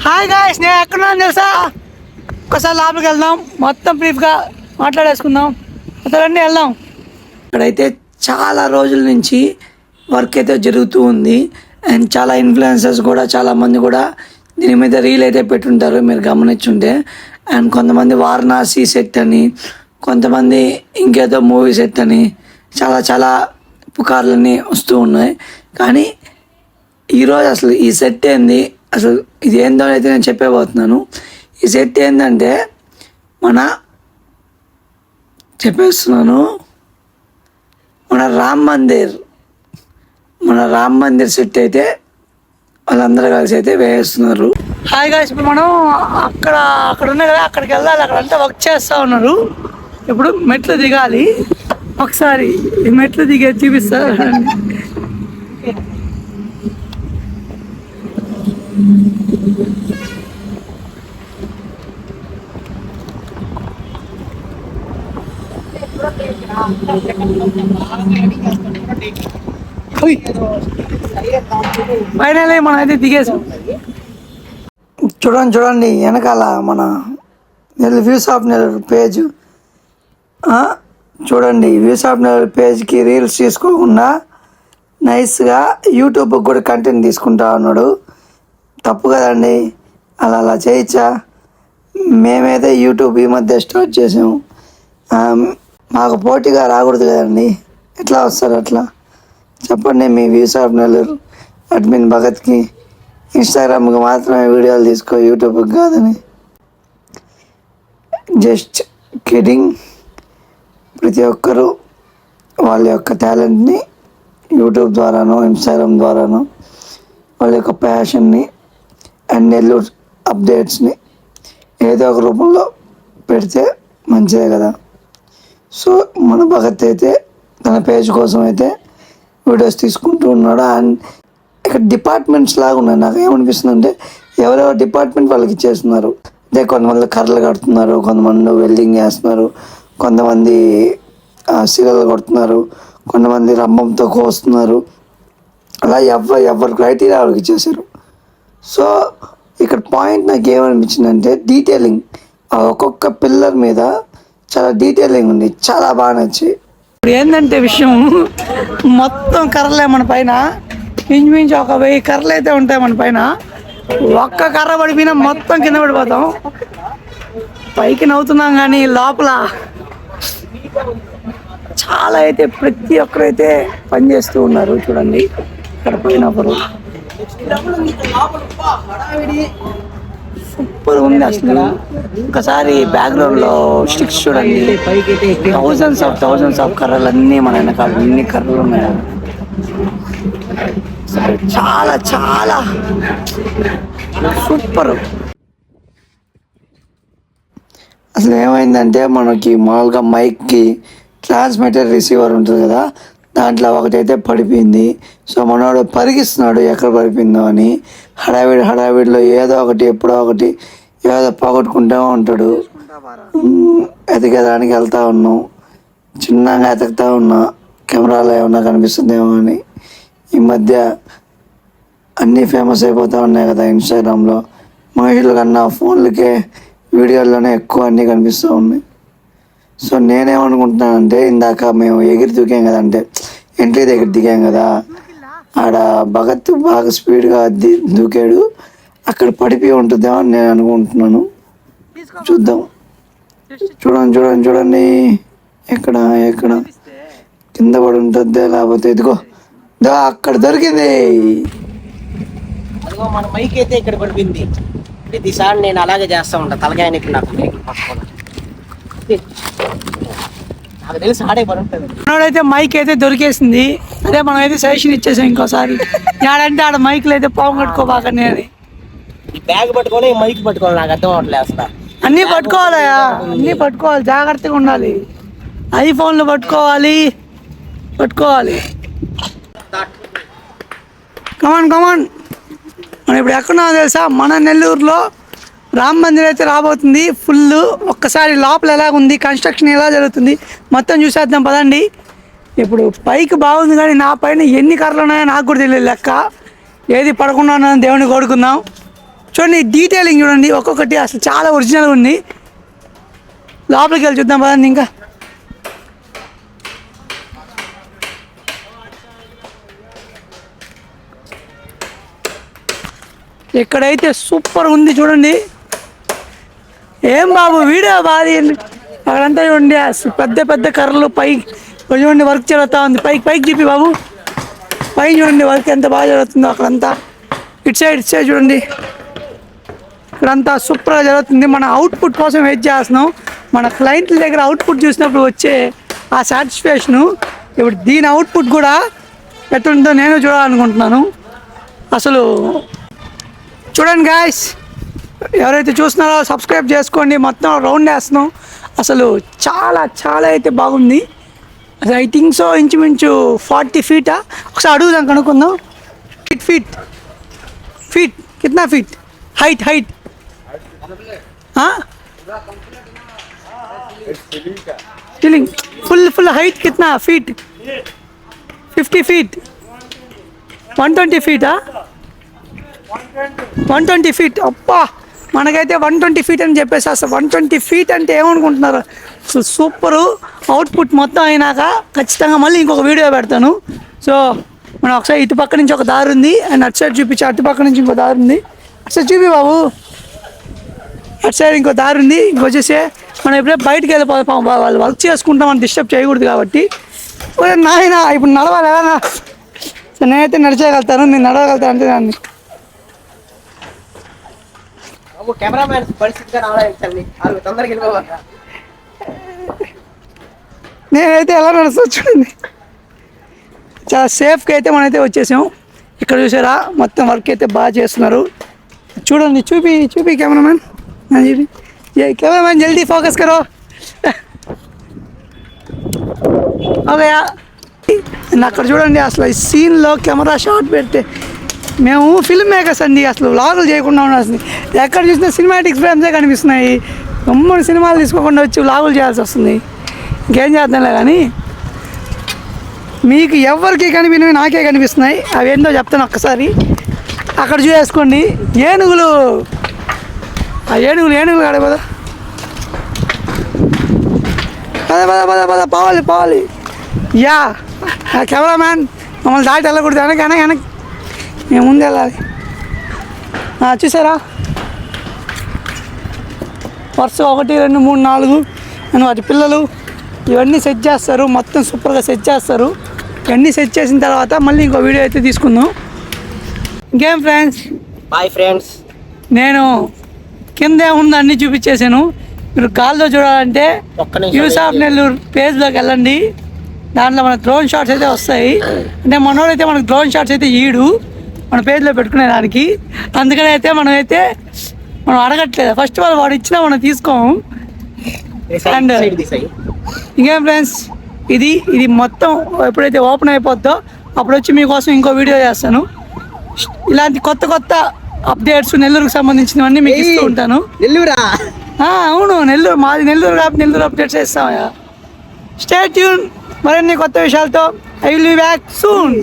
Hi guys, నేను ఎక్కడున్నాను తెలుసా? ఒకసారి లోపలికి వెళ్దాం, మొత్తం బ్రీఫ్గా మాట్లాడేసుకుందాం. అతనండి వెళ్దాం. ఇక్కడైతే చాలా రోజుల నుంచి వర్క్ అయితే జరుగుతూ ఉంది. అండ్ చాలా ఇన్ఫ్లుయెన్సర్స్ కూడా చాలామంది కూడా దీని మీద రీల్ అయితే పెట్టుంటారు, మీరు గమనించుంటే. అండ్ కొంతమంది వారణాసి సెట్ అని, కొంతమంది ఇంకేదో మూవీ సెట్ అని చాలా చాలా పుకార్లన్నీ వస్తూ ఉన్నాయి. కానీ ఈరోజు అసలు ఈ సెట్ ఏంది, అసలు ఇది ఏందో అయితే నేను చెప్పేపోతున్నాను. ఈ సెట్ ఏంటంటే చెప్పేస్తున్నాను, మన రామ్ మందిర్ సెట్ అయితే వాళ్ళందరూ కలిసి అయితే వేస్తున్నారు. హాయ్ గాయ్స్, ఇప్పుడు మనం అక్కడ ఉన్నాయి కదా, అక్కడికి వెళ్ళాలి. అక్కడ అంతా వర్క్ చేస్తూ ఉన్నారు. ఇప్పుడు మెట్లు దిగాలి. ఒకసారి ఈ మెట్లు దిగే చూపిస్తారు. ఫైనల్లీ మనం అయితే దిగేసాం. చూడండి వెనకాల మన వ్యూస్ ఆఫ్ నెల్లూరు పేజ్. చూడండి, వ్యూస్ ఆఫ్ నెల్లూరు పేజ్కి రీల్స్ తీసుకోకుండా నైస్గా యూట్యూబ్కి కూడా కంటెంట్ తీసుకుంటా ఉన్నాడు. తప్పు కదండి, అలా చేయొచ్చా? మేమైతే యూట్యూబ్ ఈ మధ్య స్టార్ట్ చేసాము. మాకు పోటీగా రాకూడదు కదండి. ఎట్లా వస్తారు అట్లా? చెప్పండి మీ వ్యూస్ ఆఫ్ నెల్లూరు అడ్మిన్ భగత్కి. ఇన్స్టాగ్రామ్కి మాత్రమే వీడియోలు తీసుకో, యూట్యూబ్కి కాదని. Just kidding. ప్రతి ఒక్కరూ వాళ్ళ యొక్క టాలెంట్ని యూట్యూబ్ ద్వారానో ఇన్స్టాగ్రామ్ ద్వారానో వాళ్ళ యొక్క ప్యాషన్ని అండ్ నెల్లూరు అప్డేట్స్ని ఏదో ఒక రూపంలో పెడితే మంచిదే కదా. సో మన భగత్ అయితే తన పేజ్ కోసం అయితే వీడియోస్ తీసుకుంటూ ఉన్నాడు. అండ్ ఇక్కడ డిపార్ట్మెంట్స్ లాగా ఉన్నాయి. నాకు ఏమనిపిస్తుంది అంటే ఎవరెవరు డిపార్ట్మెంట్ వాళ్ళకి ఇచ్చేస్తున్నారు. అదే కొంతమంది కర్రలు కడుతున్నారు, కొంతమంది వెల్డింగ్ చేస్తున్నారు, కొంతమంది సిగలు కొడుతున్నారు, కొంతమంది రంభంతో కోస్తున్నారు. అలా ఎవరి క్రైటీరియా వాళ్ళకి ఇచ్చేసారు. సో ఇక్కడ పాయింట్ నాకు ఏమనిపించిందంటే డీటెయిలింగ్. ఒక్కొక్క పిల్లర్ మీద చాలా డీటెయిలింగ్ ఉంది, చాలా బాగా నచ్చి. ఇప్పుడు ఏంటంటే విషయం, మొత్తం కర్రలే మన పైన. ఇంచుమించు ఒక 1000 కర్రలు అయితే ఉంటాయి మన పైన. ఒక్క కర్ర పడిపోయినా మొత్తం కింద పడిపోతాం. పైకి నవ్వుతున్నాం కానీ లోపల చాలా అయితే ప్రతి ఒక్కరైతే పనిచేస్తూ ఉన్నారు. చూడండి ఇక్కడ పైన ఒకరు. సూపర్ ఉంది అసలు. ఒకసారి బ్యాక్గ్రౌండ్లో స్టిక్స్ చూడండి, థౌజండ్స్ ఆఫ్ కర్రలు అన్నీ మన వెనకాల అన్ని కర్రలు ఉన్నాయి. చాలా చాలా సూపర్. అసలు ఏమైందంటే మనకి మామూలుగా మైక్కి ట్రాన్స్మిటర్ రిసీవర్ ఉంటుంది కదా, దాంట్లో ఒకటైతే పడిపోయింది. సో మనోడు పరిగిస్తున్నాడు ఎక్కడ పడిపోయిందో అని. హడావిడిలో ఏదో ఒకటి ఎప్పుడో ఒకటి ఏదో పోగొట్టుకుంటూ ఉంటాడు. ఎతకడానికి వెళ్తూ ఉన్నాం, చిన్నగా ఎతుకుతూ ఉన్నా కెమెరాలో ఏమన్నా కనిపిస్తుందేమో అని. ఈ మధ్య అన్నీ ఫేమస్ అయిపోతూ ఉన్నాయి కదా ఇన్స్టాగ్రామ్లో. మనుషుల కన్నా ఫోన్లకే వీడియోల్లోనే ఎక్కువ అన్నీ కనిపిస్తూ ఉన్నాయి. సో నేనేమనుకుంటున్నానంటే, ఇందాక మేము ఎగిరి దూకాం కదా, అంటే ఎంట్రీ దగ్గర దిగాం కదా, ఆడ భగత్ బాగా స్పీడ్గా దూకాడు. అక్కడ పడిపోయి ఉంటుందేమో అని నేను అనుకుంటున్నాను. చూద్దాం. చూడండి ఎక్కడ కింద పడి ఉంటుంది, లేకపోతే ఇదిగో అక్కడ దొరికింది. మన మైక్ అయితే ఇక్కడ పడిపోయింది. ప్రతిసారి నేను అలాగే చేస్తూ ఉంటాను, తలకాయ నొప్పి నాకు మైక్ పట్టుకోవాలి. నాకు తెలిసి ఆడే పని ఉంటుంది. మనోడైతే మైక్ అయితే దొరికేసింది. అదే మనం అయితే సజెషన్ ఇచ్చేసాం ఇంకోసారి. ఆడంటే ఆడ మైక్లు అయితే పాము కట్టుకోబాకని అని. ఈ బ్యాగ్ పట్టుకోవాలి, ఈ మైక్ పట్టుకోవాలి, నాకు అర్థం అవట్లేదు అసలు. అన్నీ పట్టుకోవాలి, జాగ్రత్తగా ఉండాలి. ఐఫోన్లు పట్టుకోవాలి. కమాన్. మనం ఇప్పుడు ఎక్కడున్నామో తెలుసా? మన నెల్లూరులో రామ్ మందిర్ అయితే రాబోతుంది. ఫుల్ ఒక్కసారి లోపల ఎలాగుంది, కన్స్ట్రక్షన్ ఎలా జరుగుతుంది మొత్తం చూసేద్దాం పదండి. ఇప్పుడు పైకి బాగుంది కానీ నా పైన ఎన్ని కర్రలు ఉన్నాయో నాకు కూడా తెలియదు లెక్క. ఏది పడకుండా దేవుని కోరుకుందాం. చూడండి డీటెయిలింగ్ చూడండి, ఒక్కొక్కటి అసలు చాలా ఒరిజినల్ ఉంది. లోపలికి వెళ్ళి చూద్దాం పదండి. ఇంకా ఇక్కడైతే సూపర్ ఉంది చూడండి. ఏం బాబు వీడియో బాగా అక్కడంతా చూడండి, పెద్ద పెద్ద కర్రలు పైకి చూడండి, వర్క్ జరుగుతూ ఉంది. పైకి చూపి బాబు, పైన చూడండి వర్క్ ఎంత బాగా జరుగుతుందో అక్కడంతా. ఇటు సైడ్ చూడండి, ఇక్కడంతా సూపర్గా జరుగుతుంది. మన అవుట్పుట్ కోసం వెయిట్ చేస్తున్నాం. మన క్లయింట్ల దగ్గర అవుట్పుట్ చూసినప్పుడు వచ్చే ఆ సాటిస్ఫాక్షను, ఇప్పుడు దీని అవుట్పుట్ కూడా ఎట్లుంటుందో నేను చూడాలనుకుంటున్నాను. అసలు చూడండి గాయస్, ఎవరైతే చూస్తున్నారో సబ్స్క్రైబ్ చేసుకోండి. మొత్తం రౌండ్ వేస్తున్నాం. అసలు చాలా అయితే బాగుంది. అసలు ఐ థింక్ సో ఇంచుమించు 40 feet. ఒకసారి అడుగుదాం, కనుక్కుందాం. ఫీట్ కిतना feet height ceiling full height कितना फीट 50 feet 120 feet 120 feet అబ్బా మనకైతే 120 feet అని చెప్పేసి అసలు 120 feet అంటే ఏమనుకుంటున్నారు. సో సూపరు అవుట్పుట్ మొత్తం అయినాక ఖచ్చితంగా మళ్ళీ ఇంకొక వీడియో పెడతాను. సో మనం ఒకసారి ఇటు పక్క నుంచి ఒక దారి ఉంది, అండ్ అటు సైడ్ చూపించి అటు పక్క నుంచి ఇంకో దారి ఉంది. అటు సైడ్ చూపి బాబు, అటు సైడ్ ఇంకో దారి ఉంది. ఇంకొచ్చేసి మనం ఎప్పుడే బయటికి వెళ్ళిపోతాం, వాళ్ళు వర్క్ చేసుకుంటాం, మనం డిస్టర్బ్ చేయకూడదు కాబట్టి. నాయన ఇప్పుడు నడవాలి ఎలా? సో నేనైతే నడిచేయగలుగుతాను, నేను నడవగలుగుతాను అంటే దాన్ని. కెమెరామ్యాన్ పరిస్థితిగా రావడానికి తొందరగా వెళ్ళిపోవాలి. నేనైతే ఎలా నడుస్తా చూడండి, చాలా సేఫ్గా అయితే మనమైతే వచ్చేసాం. ఇక్కడ చూసారా మొత్తం వర్క్ అయితే బాగా చేస్తున్నారు. చూడండి, చూపి కెమెరామ్యాన్, చూపి కెమెరామ్యాన్ జల్దీ ఫోకస్ కరో. ఓకే, అక్కడ చూడండి అసలు ఈ సీన్లో కెమెరా షాట్ పెడితే మేము ఫిల్మ్ మేకర్స్ అండి, అసలు వ్లాగులు చేయకుండా ఉండాల్సింది. ఎక్కడ చూసినా సినిమాటిక్ ఫ్రేమ్సే కనిపిస్తున్నాయి. గమ్మున సినిమాలు తీసుకోకుండా వచ్చి వ్లాగులు చేయాల్సి వస్తుంది. ఇంకేం చేద్దాంలే కానీ, మీకు ఎవరికి కనిపినవి నాకే కనిపిస్తున్నాయి. అవి ఏంటో చెప్తాను ఒక్కసారి. అక్కడ చూసేసుకోండి ఏనుగులు, ఆ ఏనుగులు ఆడబోదా. పద పోవాలి. యా ఆ కెమెరామ్యాన్ మమ్మల్ని దాటి వెళ్ళకూడదు, వెనక మేము ముందు వెళ్ళాలి. చూసారా వరుస 1 2 3 4 అని వాటి పిల్లలు ఇవన్నీ సెట్ చేస్తారు. మొత్తం సూపర్గా సెట్ చేస్తారు. ఇవన్నీ సెట్ చేసిన తర్వాత మళ్ళీ ఇంకో వీడియో అయితే తీసుకుందాం. ఇంకేం ఫ్రెండ్స్, బాయ్ ఫ్రెండ్స్. నేను కింద ఏముందో అన్నీ చూపించేసాను. మీరు గాల్లో చూడాలంటే యూస్ ఆఫ్ నెల్లూరు పేజ్లోకి వెళ్ళండి. దాంట్లో మన డ్రోన్ షాట్స్ అయితే వస్తాయి. అంటే మనోడైతే మనకు డ్రోన్ షాట్స్ అయితే ఈడు మన పేజ్లో పెట్టుకునే దానికి. అందుకని అయితే మనం అడగట్లేదు. ఫస్ట్ ఆల్ వాడు ఇచ్చినా మనం తీసుకోము. అండ్ ఇంకేం ఫ్రెండ్స్, ఇది మొత్తం ఎప్పుడైతే ఓపెన్ అయిపోద్దో అప్పుడు వచ్చి మీకోసం ఇంకో వీడియో చేస్తాను. ఇలాంటి కొత్త అప్డేట్స్ నెల్లూరుకు సంబంధించినవన్నీ మీకు ఇస్తూ ఉంటాను. నెల్లూరా? అవును, నెల్లూరు మాది. నెల్లూరు కాబట్టి నెల్లూరు అప్డేట్స్ చేస్తామయ్యా. స్టే ట్యూన్ మరిన్ని కొత్త విషయాలతో. I will be back soon.